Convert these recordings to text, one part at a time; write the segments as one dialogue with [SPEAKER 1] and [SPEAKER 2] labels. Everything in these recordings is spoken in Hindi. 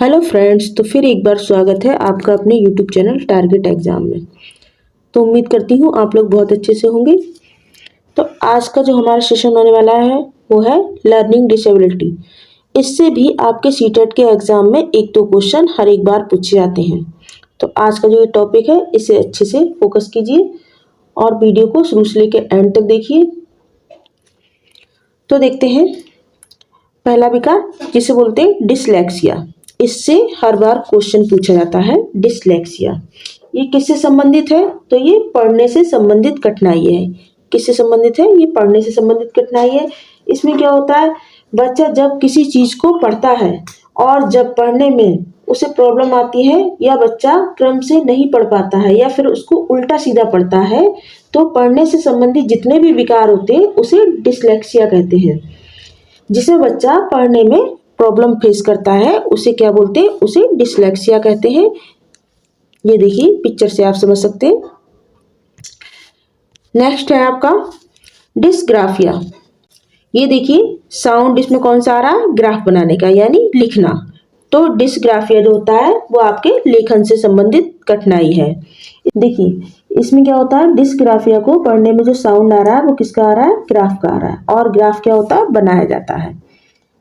[SPEAKER 1] हेलो फ्रेंड्स, तो फिर एक बार स्वागत है आपका अपने यूट्यूब चैनल टारगेट एग्जाम में। तो उम्मीद करती हूँ आप लोग बहुत अच्छे से होंगे। तो आज का जो हमारा सेशन होने वाला है वो है लर्निंग डिसेबिलिटी। इससे भी आपके सीटेट के एग्जाम में एक दो क्वेश्चन हर एक बार पूछे जाते हैं। तो आज का जो ये टॉपिक है इसे अच्छे से फोकस कीजिए और वीडियो को शुरू से लेकर एंड तक देखिए। तो देखते हैं पहला विकार जिसे बोलते हैं डिसलेक्सिया। इससे हर बार क्वेश्चन पूछा जाता है। डिसलेक्सिया ये किससे संबंधित है? तो ये पढ़ने से संबंधित कठिनाई है। किससे संबंधित है? ये पढ़ने से संबंधित कठिनाई है। इसमें क्या होता है, बच्चा जब किसी चीज को पढ़ता है और जब पढ़ने में उसे प्रॉब्लम आती है या बच्चा क्रम से नहीं पढ़ पाता है या फिर उसको उल्टा सीधा पढ़ता है, तो पढ़ने से संबंधित जितने भी विकार होते हैं उसे डिसलेक्सिया कहते हैं। जिसे बच्चा पढ़ने में प्रॉब्लम फेस करता है उसे क्या बोलते हैं? उसे डिसलेक्सिया कहते हैं। ये देखिए पिक्चर से आप समझ सकते हैं। नेक्स्ट है आपका डिसग्राफिया। ये देखिए साउंड इसमें कौन सा आ रहा है? ग्राफ बनाने का यानी लिखना। तो डिसग्राफिया जो होता है वो आपके लेखन से संबंधित कठिनाई है। देखिए इसमें क्या होता है, डिसग्राफिया को पढ़ने में जो साउंड आ रहा है वो किसका आ रहा है? ग्राफ का आ रहा है। और ग्राफ क्या होता है? बनाया जाता है।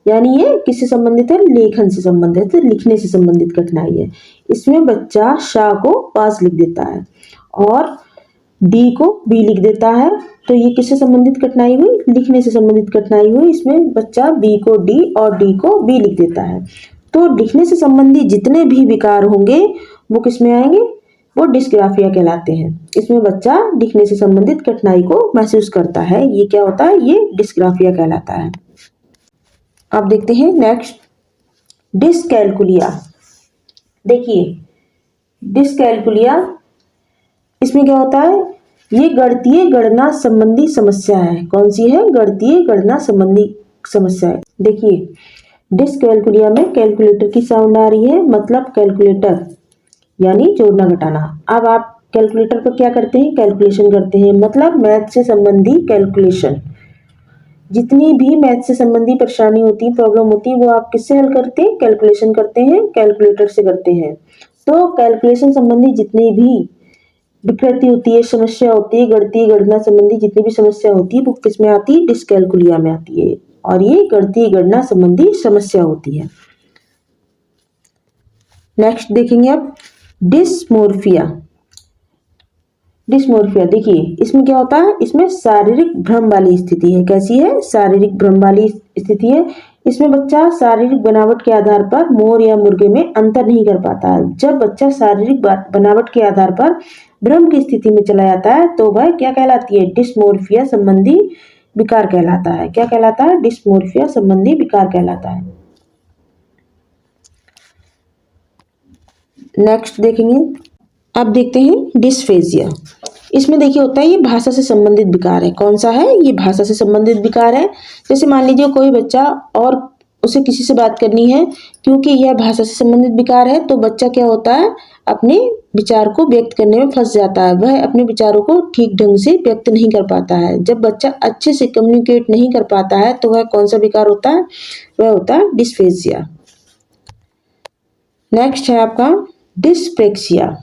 [SPEAKER 1] यानी ये किससे संबंधित है? लेखन से संबंधित है, लिखने से संबंधित कठिनाई है। इसमें बच्चा शाह को पास लिख देता है और डी को बी लिख देता है। तो ये किससे संबंधित कठिनाई हुई? लिखने से संबंधित कठिनाई हुई। इसमें बच्चा बी को डी और डी को बी लिख देता है। तो लिखने से संबंधित जितने भी विकार होंगे वो किस में आएंगे? वो डिसग्राफिया कहलाते हैं। इसमें बच्चा लिखने से संबंधित कठिनाई को महसूस करता है। ये क्या होता है? ये डिसग्राफिया कहलाता है। अब देखते हैं नेक्स्ट डिसकैलकुलिया। देखिए डिसकैलकुलिया इसमें क्या होता है? ये गणितीय गणना संबंधी समस्या है। कौन सी है? गणितीय गणना संबंधी समस्या है। देखिए डिसकैलकुलिया में कैलकुलेटर की साउंड आ रही है, मतलब कैलकुलेटर यानी जोड़ना घटाना। अब आप कैलकुलेटर पर क्या करते हैं? कैलकुलेशन करते हैं, मतलब मैथ से संबंधी कैलकुलेशन। जितनी भी मैथ से संबंधी परेशानी होती है, प्रॉब्लम होती है, वो आप किससे हल करते हैं? कैलकुलेशन करते हैं, कैलकुलेटर से करते हैं। तो कैलकुलेशन संबंधी जितनी भी विकृति होती है, समस्या होती है, गणितीय गणना संबंधी जितनी भी समस्या होती है वो किस में आती है? डिसकैलकुलिया में आती है। और ये गणितीय गणना संबंधी समस्या होती है। नेक्स्ट देखेंगे आप डिसमोर्फिया। डिसमोर्फिया देखिए इसमें क्या होता है? इसमें शारीरिक भ्रम वाली स्थिति है। कैसी है? शारीरिक भ्रम वाली स्थिति है। इसमें बच्चा शारीरिक बनावट के आधार पर मोर या मुर्गे में अंतर नहीं कर पाता है। जब बच्चा शारीरिक बनावट के आधार पर भ्रम की स्थिति में चला जाता है तो वह क्या कहलाती है? डिसमोर्फिया संबंधी विकार कहलाता है। क्या कहलाता है? डिसमोर्फिया संबंधी विकार कहलाता है। नेक्स्ट देखेंगे, अब देखते हैं डिस्फेजिया। इसमें देखिए होता है ये भाषा से संबंधित विकार है। कौन सा है? ये भाषा से संबंधित विकार है। जैसे मान लीजिए कोई बच्चा और उसे किसी से बात करनी है, क्योंकि यह भाषा से संबंधित विकार है तो बच्चा क्या होता है? अपने विचार को व्यक्त करने में फंस जाता है। वह अपने विचारों को ठीक ढंग से व्यक्त नहीं कर पाता है। जब बच्चा अच्छे से कम्युनिकेट नहीं कर पाता है तो वह कौन सा विकार होता है? वह होता है डिस्फेजिया। नेक्स्ट है आपका डिस्प्रेक्सिया।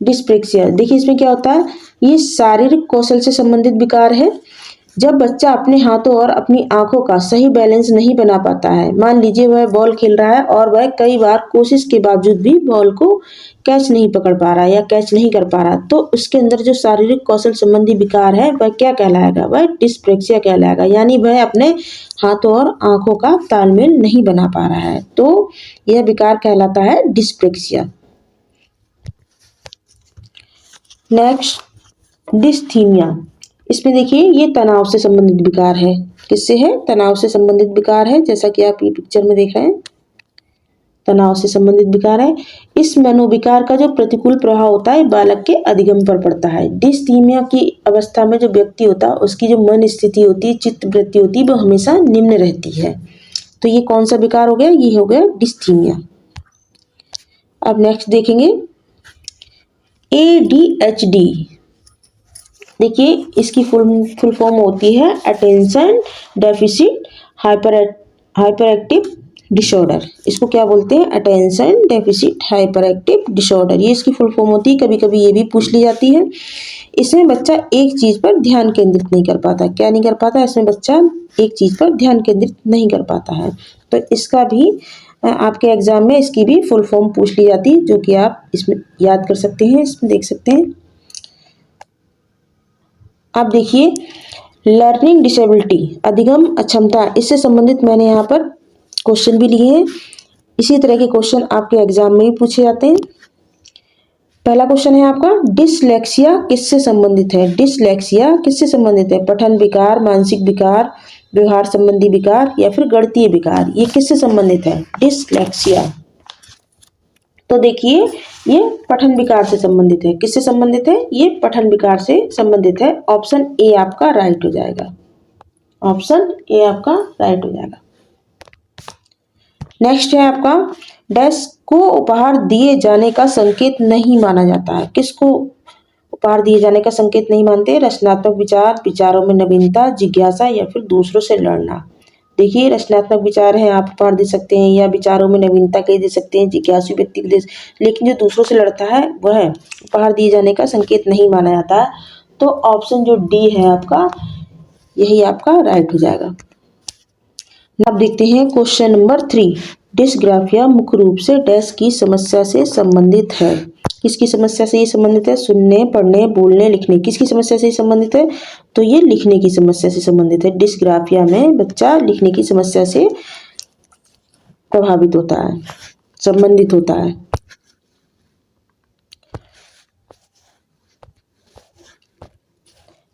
[SPEAKER 1] डिस्प्रेक्सिया देखिए इसमें क्या होता है? ये शारीरिक कौशल से संबंधित विकार है। जब बच्चा अपने हाथों और अपनी आंखों का सही बैलेंस नहीं बना पाता है। मान लीजिए वह बॉल खेल रहा है और वह कई बार कोशिश के बावजूद भी बॉल को कैच नहीं पकड़ पा रहा या कैच नहीं कर पा रहा, तो उसके अंदर जो शारीरिक कौशल संबंधी विकार है वह क्या कहलाएगा? वह डिस्प्रेक्सिया कहलाएगा। यानी वह अपने हाथों और आंखों का तालमेल नहीं बना पा रहा है, तो यह विकार कहलाता है डिस्प्रेक्सिया। Next dysthymia. इसमें देखिए ये तनाव से संबंधित विकार है। किससे है? तनाव से संबंधित विकार है। जैसा कि आप ये पिक्चर में देख रहे हैं, तनाव से संबंधित विकार है। इस मनोविकार का जो प्रतिकूल प्रभाव होता है बालक के अधिगम पर पड़ता है। डिस्थीमिया की अवस्था में जो व्यक्ति होता है उसकी जो मन स्थिति होती है, चित्त वृत्ति होती है, वो हमेशा निम्न रहती है। तो ये कौन सा विकार हो गया? ये हो गया डिस्थीमिया। अब नेक्स्ट देखेंगे ADHD। देखिए इसकी फुल फॉर्म होती है attention deficit hyper active disorder, इसको क्या बोलते हैं? Attention deficit hyper active disorder, ये इसकी फुल फॉर्म होती है। कभी कभी ये भी पूछ ली जाती है। इसमें बच्चा एक चीज़ पर ध्यान केंद्रित नहीं कर पाता। क्या नहीं कर पाता? इसमें बच्चा एक चीज़ पर ध्यान केंद्रित नहीं कर पाता है। तो इसका भी आपके एग्जाम में इसकी भी फुल फॉर्म पूछ ली जाती है, जो कि आप इसमें याद कर सकते हैं, इसमें देख सकते हैं। आप देखिए, लर्निंग डिसेबिलिटी, अधिगम अक्षमता, इससे संबंधित मैंने यहाँ पर क्वेश्चन भी लिए हैं। इसी तरह के क्वेश्चन आपके एग्जाम में भी पूछे जाते हैं। पहला क्वेश्चन है आपका, डिसलेक्सिया किससे संबंधित है? डिसलेक्सिया किससे संबंधित है? पठन विकार, मानसिक विकार, व्यवहार संबंधी विकार या फिर गणितीय विकार, ये किससे संबंधित है? डिसलेक्सिया। तो देखिए, ये पठन विकार से संबंधित है। किससे संबंधित है? ये पठन विकार से संबंधित है। ऑप्शन ए आपका राइट हो जाएगा। ऑप्शन ए आपका राइट हो जाएगा। नेक्स्ट है आपका, डैश को उपहार दिए जाने का संकेत नहीं माना जाता है। किसको उपहार दिए जाने का संकेत नहीं मानते? रचनात्मक विचार, विचारों में नवीनता, जिज्ञासा या फिर दूसरों से लड़ना। देखिए, रचनात्मक विचार है, आप उपहार दे सकते हैं, या विचारों में नवीनता के दे सकते हैं, जिज्ञासु व्यक्ति को दे, लेकिन जो दूसरों से लड़ता है वह उपहार दिए जाने का संकेत नहीं माना जाता। तो ऑप्शन जो डी है आपका, यही आपका राइट हो जाएगा। अब देखते हैं क्वेश्चन नंबर 3। डिस्ग्राफिया मुख्य रूप से डैश की समस्या से संबंधित है। किसकी समस्या से ये संबंधित है? सुनने, पढ़ने, बोलने, लिखने। किसकी समस्या से संबंधित है? तो ये लिखने की समस्या से संबंधित है। डिस्ग्राफिया में बच्चा लिखने की समस्या से प्रभावित होता है, संबंधित होता है।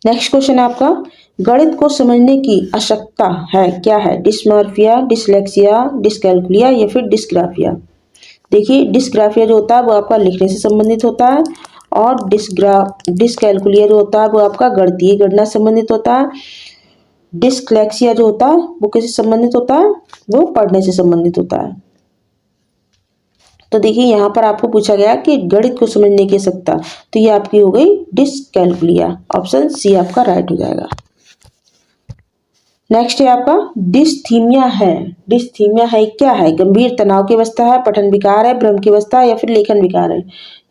[SPEAKER 1] नेक्स्ट क्वेश्चन आपका, गणित को समझने की आवश्यकता है, क्या है? डिस्मॉर्फिया, डिसलेक्सिया, डिसकैल्कुलिया या फिर डिस्ग्राफिया। देखिए, डिस्ग्राफिया जो होता है वो आपका लिखने से संबंधित होता है, और डिसकैल्कुलिया जो होता है वो आपका गणितीय गणना से संबंधित होता है। डिसलेक्सिया जो होता है वो किससे संबंधित होता है? वो पढ़ने से संबंधित होता है। तो देखिए, यहाँ पर आपको पूछा गया कि गणित को समझने की आवश्यकता, तो ये आपकी हो गई डिसकैल्कुलिया। ऑप्शन सी आपका राइट हो जाएगा। नेक्स्ट है आपका, डिस्थीमिया है। डिस्थीमिया है, क्या है? गंभीर तनाव की अवस्था है, पठन विकार है, भ्रम की अवस्था है या फिर लेखन विकार है,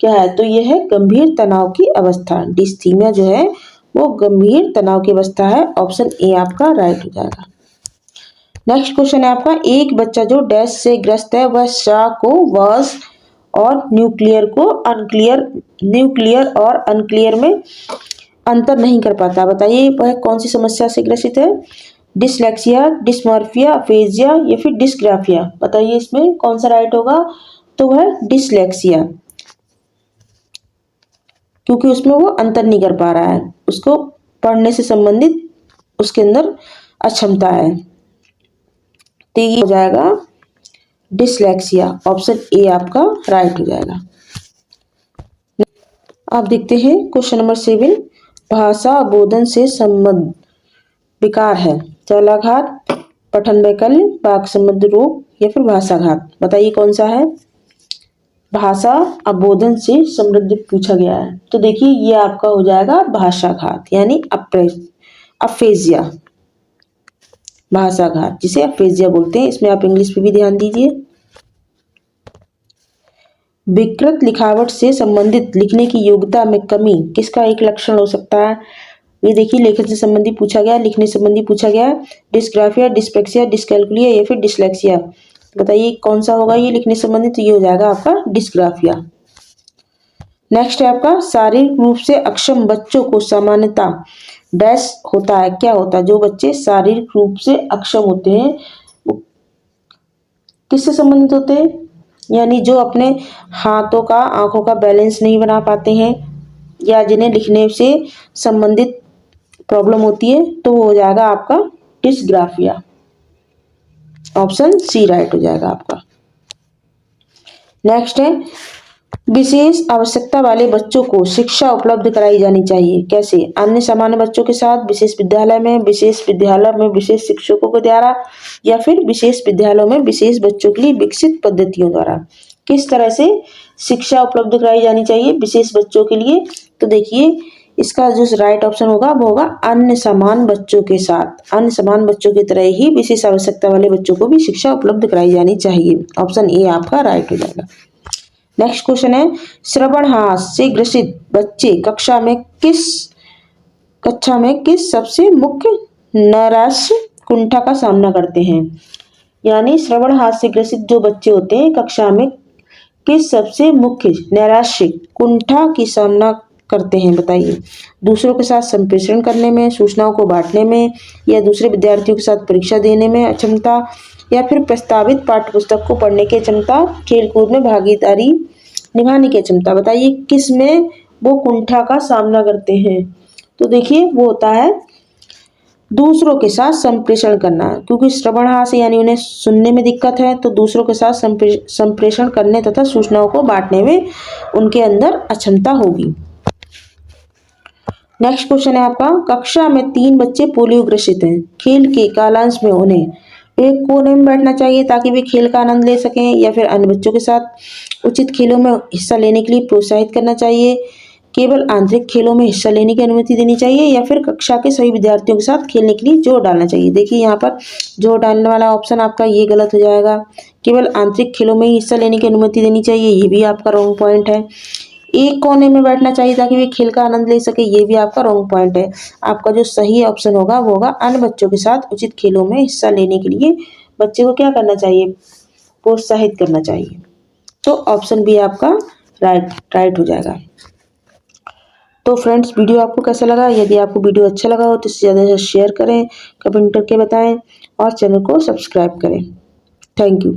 [SPEAKER 1] क्या है? तो यह है गंभीर तनाव की अवस्था। डिस्थीमिया जो है वो गंभीर तनाव की अवस्था है। ऑप्शन ए आपका राइट हो जाएगा। नेक्स्ट क्वेश्चन है आपका, एक बच्चा जो डैश से ग्रस्त है वह श को वॉस और न्यूक्लियर और अनक्लियर में अंतर नहीं कर पाता। बताइए वह कौन सी समस्या से ग्रसित है? डिसलेक्सिया, डिस्मॉर्फिया, अफेजिया या फिर डिस्ग्राफिया। बताइए इसमें कौन सा राइट होगा? तो वह डिसलेक्सिया, क्योंकि उसमें वो अंतर नहीं कर पा रहा है, उसको पढ़ने से संबंधित उसके अंदर अक्षमता है। तो ये हो जाएगा डिसलेक्सिया। ऑप्शन ए आपका राइट हो जाएगा। आप देखते हैं क्वेश्चन नंबर 7, भाषा बोधन से संबंध विकार है, चालाघात, पठन वैकल्य, वाक् संबंध रोग या फिर भाषाघात। बताइए कौन सा है? भाषा अबोधन से समृद्ध पूछा गया है, तो देखिए ये आपका हो जाएगा भाषाघात, यानी अफेजिया, भाषाघात जिसे अफेजिया बोलते हैं। इसमें आप इंग्लिश पे भी ध्यान दीजिए। विकृत लिखावट से संबंधित लिखने की योग्यता में कमी किसका एक लक्षण हो सकता है? ये देखिए, लेखन से संबंधी पूछा गया, लिखने संबंधी पूछा गया, डिस्ग्राफिया, डिस्पेक्सिया, डिसकैल्कुलिया या फिर डिसलेक्सिया। बताइए कौन सा होगा ये लिखने संबंधी? तो ये हो जाएगा आपका डिस्ग्राफिया। नेक्स्ट है आपका, शारीरिक रूप से अक्षम बच्चों को सामान्यता डैश होता है, क्या होता है? जो बच्चे शारीरिक रूप से अक्षम होते हैं वो किससे संबंधित होते हैं? यानी जो अपने हाथों का, आंखों का बैलेंस नहीं बना पाते हैं, या जिन्हें लिखने से संबंधित प्रॉब्लम होती है, तो वो हो जाएगा आपका डिस्ग्राफिया। ऑप्शन सी राइट हो जाएगा आपका। नेक्स्ट है, विशेष आवश्यकता वाले बच्चों को शिक्षा उपलब्ध कराई जानी चाहिए, कैसे? अन्य सामान्य बच्चों के साथ, विशेष विद्यालय में, विशेष विद्यालय में विशेष शिक्षकों के द्वारा, या फिर विशेष विद्यालयों में विशेष बच्चों के लिए विकसित पद्धतियों द्वारा। किस तरह से शिक्षा उपलब्ध कराई जानी चाहिए विशेष बच्चों के लिए? तो देखिए, इसका जो राइट ऑप्शन होगा वो होगा अन्य समान बच्चों के साथ। अन्य समान बच्चों की तरह ही विशेष आवश्यकता वाले बच्चों को भी शिक्षा उपलब्ध कराई जानी चाहिए। ऑप्शन ए आपका राइट हो जाएगा। नेक्स्ट क्वेश्चन है, श्रवणहास से ग्रसित बच्चे कक्षा में किस सबसे मुख्य नैराश्य कुंठा का सामना करते हैं। यानी श्रवणहास से ग्रसित जो बच्चे होते हैं कक्षा में किस सबसे मुख्य नैराश्य कुंठा की सामना करते हैं, बताइए। दूसरों के साथ संप्रेषण करने में, सूचनाओं को बांटने में, या दूसरे विद्यार्थियों के साथ परीक्षा देने में अक्षमता, या फिर प्रस्तावित पाठ्यपुस्तक को पढ़ने की क्षमता, खेलकूद में भागीदारी निभाने की क्षमता। बताइए किस में वो कुंठा का सामना करते हैं। तो देखिए वो होता है दूसरों के साथ संप्रेषण करना, क्योंकि श्रवणहास यानी उन्हें सुनने में दिक्कत है, तो दूसरों के साथ संप्रेषण करने तथा सूचनाओं को बांटने में उनके अंदर अक्षमता होगी। नेक्स्ट क्वेश्चन है आपका, कक्षा में 3 बच्चे पोलियो ग्रसित हैं। खेल के कालांश में उन्हें एक कोने में बैठना चाहिए ताकि वे खेल का आनंद ले सकें, या फिर अन्य बच्चों के साथ उचित खेलों में हिस्सा लेने के लिए प्रोत्साहित करना चाहिए, केवल आंतरिक खेलों में हिस्सा लेने की अनुमति देनी चाहिए, या फिर कक्षा के सभी विद्यार्थियों के साथ खेलने के लिए जोर डालना चाहिए। देखिए यहाँ पर जोर डालने वाला ऑप्शन आपका ये गलत हो जाएगा। केवल आंतरिक खेलों में ही हिस्सा लेने की अनुमति देनी चाहिए, ये भी आपका रॉन्ग पॉइंट है। एक कोने में बैठना चाहिए ताकि वे खेल का आनंद ले सके, ये भी आपका रॉन्ग पॉइंट है। आपका जो सही ऑप्शन होगा वो होगा अन्य बच्चों के साथ उचित खेलों में हिस्सा लेने के लिए बच्चे को क्या करना चाहिए, प्रोत्साहित करना चाहिए। तो ऑप्शन बी आपका राइट हो जाएगा। तो फ्रेंड्स वीडियो आपको कैसा लगा? यदि आपको वीडियो अच्छा लगा हो तो इससे ज़्यादा से शेयर करें, कमेंट करके बताएं और चैनल को सब्सक्राइब करें। Thank you.